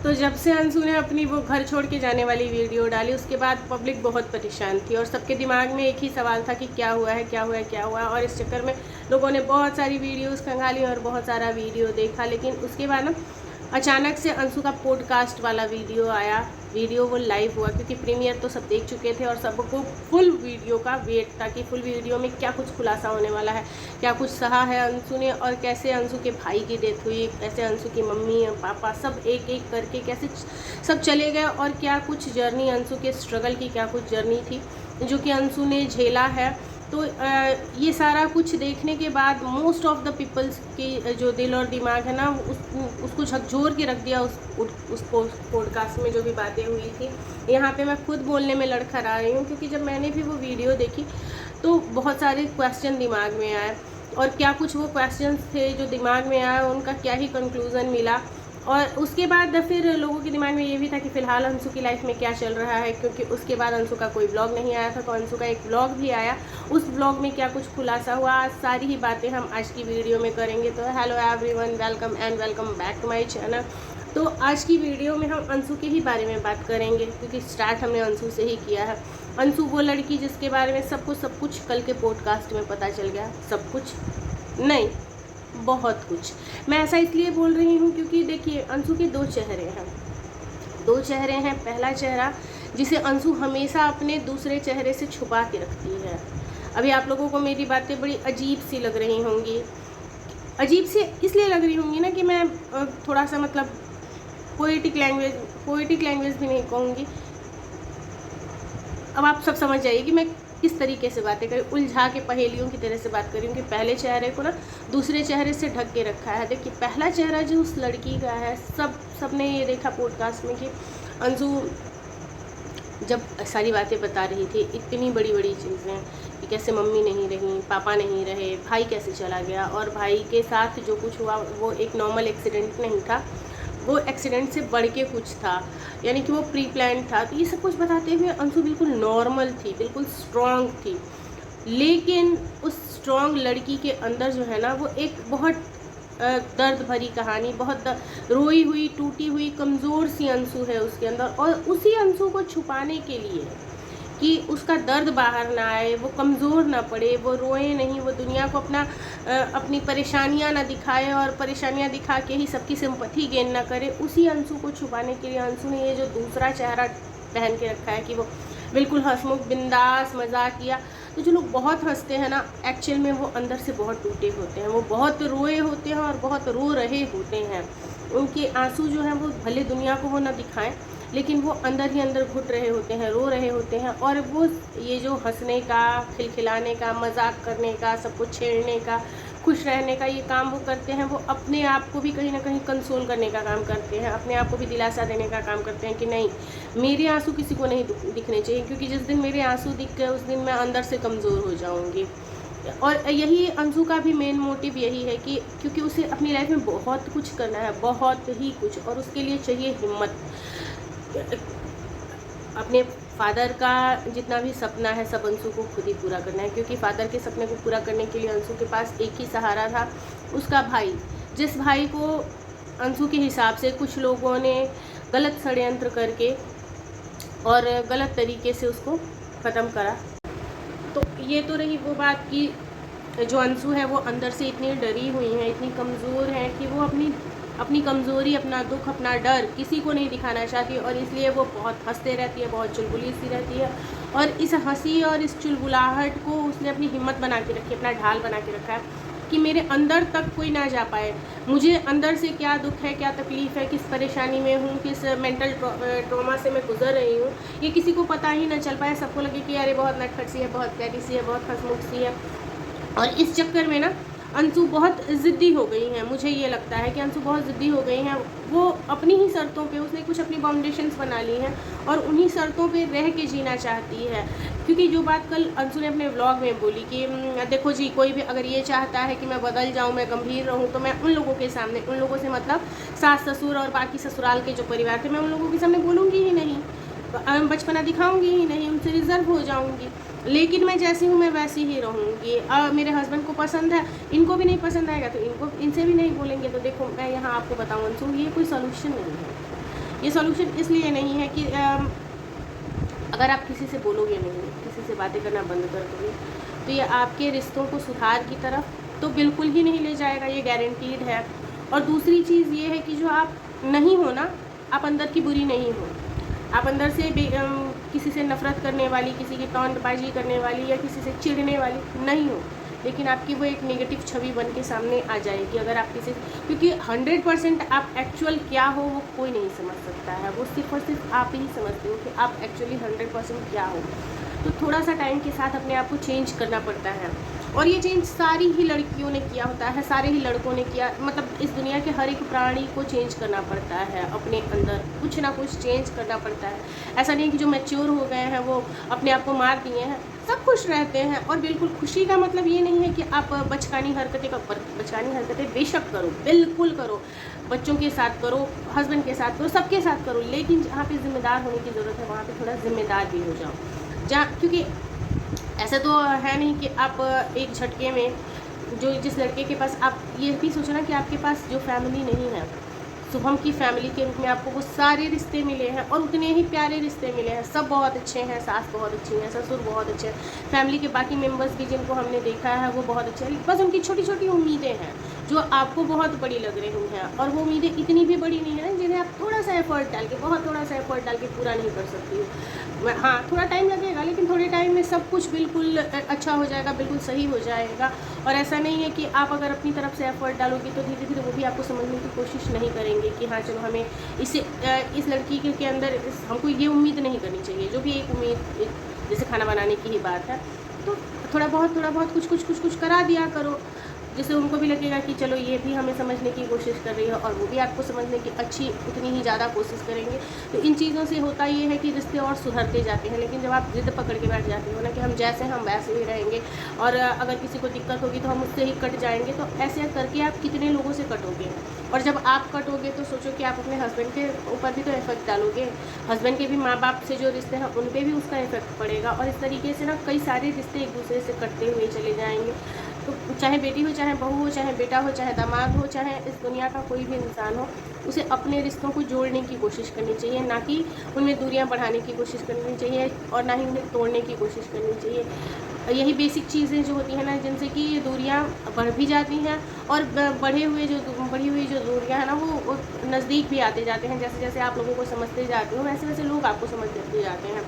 तो जब से अंशु ने अपनी वो घर छोड़ के जाने वाली वीडियो डाली, उसके बाद पब्लिक बहुत परेशान थी और सबके दिमाग में एक ही सवाल था कि क्या हुआ है, क्या हुआ है, क्या हुआ है। और इस चक्कर में लोगों ने बहुत सारी वीडियोस खंगाली और बहुत सारा वीडियो देखा। लेकिन उसके बाद ना अचानक से अंशु का पॉडकास्ट वाला वीडियो आया। वीडियो वो लाइव हुआ क्योंकि प्रीमियर तो सब देख चुके थे और सबको फुल वीडियो का वेट था कि फुल वीडियो में क्या कुछ खुलासा होने वाला है, क्या कुछ सहा है अंशु ने, और कैसे अंशु के भाई की डेथ हुई, कैसे अंशु की मम्मी और पापा सब एक एक करके कैसे सब चले गए, और क्या कुछ जर्नी अंशु के स्ट्रगल की क्या कुछ जर्नी थी जो कि अंशु ने झेला है। तो ये सारा कुछ देखने के बाद मोस्ट ऑफ द पीपल्स की जो दिल और दिमाग है ना, उसको झकझोर के रख दिया उस पॉडकास्ट में जो भी बातें हुई थी। यहाँ पे मैं खुद बोलने में लड़खड़ा रही हूँ क्योंकि जब मैंने भी वो वीडियो देखी तो बहुत सारे क्वेश्चन दिमाग में आए, और क्या कुछ वो क्वेश्चंस थे जो दिमाग में आए, उनका क्या ही कंक्लूज़न मिला। और उसके बाद फिर लोगों के दिमाग में ये भी था कि फ़िलहाल अंशु की लाइफ में क्या चल रहा है, क्योंकि उसके बाद अंशु का कोई ब्लॉग नहीं आया था। तो अंशु का एक ब्लॉग भी आया, उस ब्लॉग में क्या कुछ खुलासा हुआ, सारी ही बातें हम आज की वीडियो में करेंगे। तो hello everyone, welcome and welcome back to my channel. तो आज की वीडियो में हम अंशु के ही बारे में बात करेंगे क्योंकि स्टार्ट हमने अंशु से ही किया है। अंशु वो लड़की जिसके बारे में सब कुछ कल के पॉडकास्ट में पता चल गया। सब कुछ नहीं, बहुत कुछ। मैं ऐसा इसलिए बोल रही हूँ क्योंकि देखिए, अंशु के दो चेहरे हैं। पहला चेहरा जिसे अंशु हमेशा अपने दूसरे चेहरे से छुपा के रखती है। अभी आप लोगों को मेरी बातें बड़ी अजीब सी लग रही होंगी। अजीब सी इसलिए लग रही होंगी ना कि मैं थोड़ा सा मतलब पोएटिक लैंग्वेज भी नहीं कहूँगी। अब आप सब समझ जाइए कि मैं किस तरीके से बातें करी, उलझा के पहेलियों की तरह से बात करी हूँ कि पहले चेहरे को ना दूसरे चेहरे से ढक के रखा है। देखिए, पहला चेहरा जो उस लड़की का है, सबने ये देखा पॉडकास्ट में कि अंशु जब सारी बातें बता रही थी, इतनी बड़ी बड़ी चीज़ें कि कैसे मम्मी नहीं रही, पापा नहीं रहे, भाई कैसे चला गया, और भाई के साथ जो कुछ हुआ वो एक नॉर्मल एक्सीडेंट नहीं था, वो एक्सीडेंट से बढ़ के कुछ था, यानी कि वो प्री प्लान था। तो ये सब कुछ बताते हुए अंशु बिल्कुल नॉर्मल थी, बिल्कुल स्ट्रॉन्ग थी। लेकिन उस स्ट्रॉन्ग लड़की के अंदर जो है ना, वो एक बहुत दर्द भरी कहानी, बहुत रोई हुई, टूटी हुई, कमज़ोर सी अंशु है उसके अंदर। और उसी अंशु को छुपाने के लिए कि उसका दर्द बाहर ना आए, वो कमज़ोर ना पड़े, वो रोए नहीं, वो दुनिया को अपनी परेशानियां ना दिखाए और परेशानियां दिखा के ही सबकी सिंपैथी गेन ना करे, उसी अंशु को छुपाने के लिए अंशु ने ये जो दूसरा चेहरा पहन के रखा है कि वो बिल्कुल हंसमुख, बिंदास, मजाक किया। तो जो लोग बहुत हंसते हैं ना, एक्चुअल में वो अंदर से बहुत टूटे होते हैं, वो बहुत रोए होते हैं और बहुत रो रहे होते हैं। उनके आंसू जो हैं वो भले दुनिया को वो ना दिखाएं, लेकिन वो अंदर ही अंदर घुट रहे होते हैं, रो रहे होते हैं। और वो ये जो हंसने का, खिलखिलाने का, मजाक करने का, सबको छेड़ने का, खुश रहने का ये काम वो करते हैं, वो अपने आप को भी कहीं ना कहीं कंसोल करने का काम करते हैं, अपने आप को भी दिलासा देने का काम करते हैं कि नहीं, मेरे आंसू किसी को नहीं दिखने चाहिए, क्योंकि जिस दिन मेरे आंसू दिख गए उस दिन मैं अंदर से कमज़ोर हो जाऊँगी। और यही अंशु का भी मेन मोटिव यही है कि क्योंकि उसे अपनी लाइफ में बहुत कुछ करना है, बहुत ही कुछ, और उसके लिए चाहिए हिम्मत। अपने फादर का जितना भी सपना है सब अंशु को खुद ही पूरा करना है, क्योंकि फादर के सपने को पूरा करने के लिए अंशु के पास एक ही सहारा था, उसका भाई। जिस भाई को अंशु के हिसाब से कुछ लोगों ने गलत षड्यंत्र करके और गलत तरीके से उसको ख़त्म करा। तो ये तो रही वो बात कि जो अंशु है वो अंदर से इतनी डरी हुई है, इतनी कमज़ोर है कि वो अपनी कमज़ोरी, अपना दुख, अपना डर किसी को नहीं दिखाना चाहती, और इसलिए वो बहुत हंसते रहती है, बहुत चुलबुली सी रहती है। और इस हंसी और इस चुलबुलाहट को उसने अपनी हिम्मत बना के रखी, अपना ढाल बना के रखा है कि मेरे अंदर तक कोई ना जा पाए, मुझे अंदर से क्या दुख है, क्या तकलीफ़ है, किस परेशानी में हूँ, किस मेंटल ट्रॉमा से मैं गुजर रही हूँ, ये किसी को पता ही ना चल पाए। सबको लगे कि अरे बहुत नटखट सी है, बहुत प्यारी सी है, बहुत हंसमुख सी है। और इस चक्कर में ना अंशु बहुत ज़िद्दी हो गई हैं। मुझे ये लगता है कि अंशु बहुत ज़िद्दी हो गई हैं। वो अपनी ही शर्तों पे, उसने कुछ अपनी बाउंडेशंस बना ली हैं और उन्हीं शर्तों पे रह के जीना चाहती है। क्योंकि जो बात कल अंशु ने अपने व्लॉग में बोली कि देखो जी, कोई भी अगर ये चाहता है कि मैं बदल जाऊँ, मैं गंभीर रहूँ, तो मैं उन लोगों के सामने, उन लोगों से मतलब सास ससुर और बाकी ससुराल के जो परिवार थे, मैं उन लोगों के सामने बोलूँगी ही नहीं, बचपना दिखाऊंगी ही नहीं, उनसे रिजर्व हो जाऊंगी। लेकिन मैं जैसी हूँ मैं वैसी ही रहूँगी। मेरे हस्बैंड को पसंद है, इनको भी नहीं पसंद आएगा तो इनसे भी नहीं बोलेंगे। तो देखो, मैं यहाँ आपको बताऊँ अंशु, ये कोई सोल्यूशन नहीं है, ये सॉल्यूशन इसलिए नहीं है कि अगर आप किसी से बोलोगे नहीं, किसी से बातें करना बंद कर दोगे, तो ये आपके रिश्तों को सुधार की तरफ तो बिल्कुल ही नहीं ले जाएगा, ये गारंटीड है। और दूसरी चीज़ ये है कि जो आप नहीं हो ना, आप अंदर की बुरी नहीं हो, आप अंदर से किसी से नफ़रत करने वाली, किसी की टॉन्टबाजी करने वाली या किसी से चिढ़ने वाली नहीं हो, लेकिन आपकी वो एक नेगेटिव छवि बन के सामने आ जाएगी अगर आप किसी, क्योंकि 100% आप एक्चुअल क्या हो वो कोई नहीं समझ सकता है, वो सिर्फ और सिर्फ आप ही समझते हो कि आप एक्चुअली 100% क्या हो। तो थोड़ा सा टाइम के साथ अपने आप को चेंज करना पड़ता है, और ये चेंज सारी ही लड़कियों ने किया होता है, सारे ही लड़कों ने किया, मतलब इस दुनिया के हर एक प्राणी को चेंज करना पड़ता है, अपने अंदर कुछ ना कुछ चेंज करना पड़ता है। ऐसा नहीं कि जो मैच्योर हो गए हैं वो अपने आप को मार दिए हैं, सब खुश रहते हैं। और बिल्कुल खुशी का मतलब ये नहीं है कि आप बचकानी हरकतें बेशक करो, बिल्कुल करो, बच्चों के साथ करो, हस्बैंड के साथ करो, सबके साथ करो, लेकिन जहाँ पे ज़िम्मेदार होने की ज़रूरत है वहाँ पे थोड़ा ज़िम्मेदार भी हो जाओ। क्योंकि ऐसा तो है नहीं कि आप एक झटके में जिस लड़के के पास, आप ये भी सोचना कि आपके पास जो फैमिली नहीं है, शुभम की फैमिली के रूप में आपको वो सारे रिश्ते मिले हैं और उतने ही प्यारे रिश्ते मिले हैं, सब बहुत अच्छे हैं, सास बहुत अच्छी हैं, ससुर बहुत अच्छे हैं, फैमिली के बाकी मेंबर्स भी जिनको हमने देखा है वो बहुत अच्छे हैं, बस उनकी छोटी छोटी उम्मीदें हैं जो आपको बहुत बड़ी लग रही हैं, और वो उम्मीदें इतनी भी बड़ी नहीं है जिन्हें आप थोड़ा सा एफर्ट डाल के, बहुत थोड़ा सा एफर्ट डाल के पूरा नहीं कर सकती हो। हाँ, थोड़ा टाइम लगेगा, लेकिन थोड़े टाइम में सब कुछ बिल्कुल अच्छा हो जाएगा, बिल्कुल सही हो जाएगा। और ऐसा नहीं है कि आप अगर अपनी तरफ से एफर्ट डालोगे तो धीरे धीरे वो भी आपको समझने की कोशिश नहीं करेंगे कि हाँ चलो हमें इस लड़की के अंदर हमको ये उम्मीद नहीं करनी चाहिए, जो भी एक उम्मीद, जैसे खाना बनाने की ही बात है, तो थोड़ा बहुत कुछ करा दिया करो, जिससे उनको भी लगेगा कि चलो ये भी हमें समझने की कोशिश कर रही है, और वो भी आपको समझने की उतनी ही ज़्यादा कोशिश करेंगे। तो इन चीज़ों से होता ये है कि रिश्ते और सुधरते जाते हैं। लेकिन जब आप ज़िद पकड़ के बैठ जाते हो ना कि हम जैसे हम वैसे ही रहेंगे, और अगर किसी को दिक्कत होगी तो हम उससे ही कट जाएंगे, तो ऐसे करके आप कितने लोगों से कटोगे। और जब आप कटोगे तो सोचो कि आप अपने हस्बैंड के ऊपर भी तो इफेक्ट डालोगे, हस्बैंड के भी माँ बाप से जो रिश्ते हैं उन पर भी उसका इफेक्ट पड़ेगा, और इस तरीके से ना कई सारे रिश्ते एक दूसरे से कटते हुए चले जाएंगे। तो चाहे बेटी हो, चाहे बहू हो, चाहे बेटा हो, चाहे दामाद हो, चाहे इस दुनिया का कोई भी इंसान हो, उसे अपने रिश्तों को जोड़ने की कोशिश करनी चाहिए, ना कि उनमें दूरियां बढ़ाने की कोशिश करनी चाहिए, और ना ही उन्हें तोड़ने की कोशिश करनी चाहिए। यही बेसिक चीज़ें जो होती हैं ना, जिनसे कि ये दूरियां बढ़ भी जाती हैं, और बढ़ी हुई जो दूरियां हैं ना वो नज़दीक भी आते जाते हैं। जैसे जैसे आप लोगों को समझते जाते हो, वैसे वैसे लोग आपको समझते जाते हैं।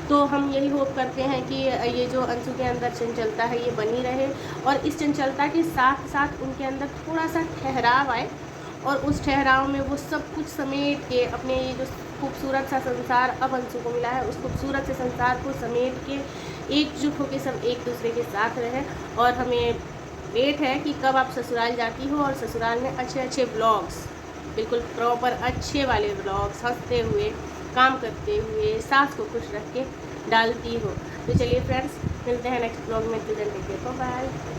तो हम यही होप करते हैं कि ये जो अंशु के अंदर चंचलता है ये बनी रहे, और इस चंचलता के साथ साथ उनके अंदर थोड़ा सा ठहराव आए, और उस ठहराव में वो सब कुछ समेट के अपने ये जो खूबसूरत सा संसार अब अंशु को मिला है, उस खूबसूरत से संसार को समेट के एकजुट होकर सब एक दूसरे के साथ रहें। और हमें वेट है कि कब आप ससुराल जाती हो, और ससुराल में अच्छे अच्छे ब्लॉग्स, बिल्कुल प्रॉपर अच्छे वाले ब्लॉग्स, हंसते हुए, काम करते हुए, सास को खुश रख के डालती हो। तो चलिए फ्रेंड्स, मिलते हैं नेक्स्ट ब्लॉग में। Bye bye.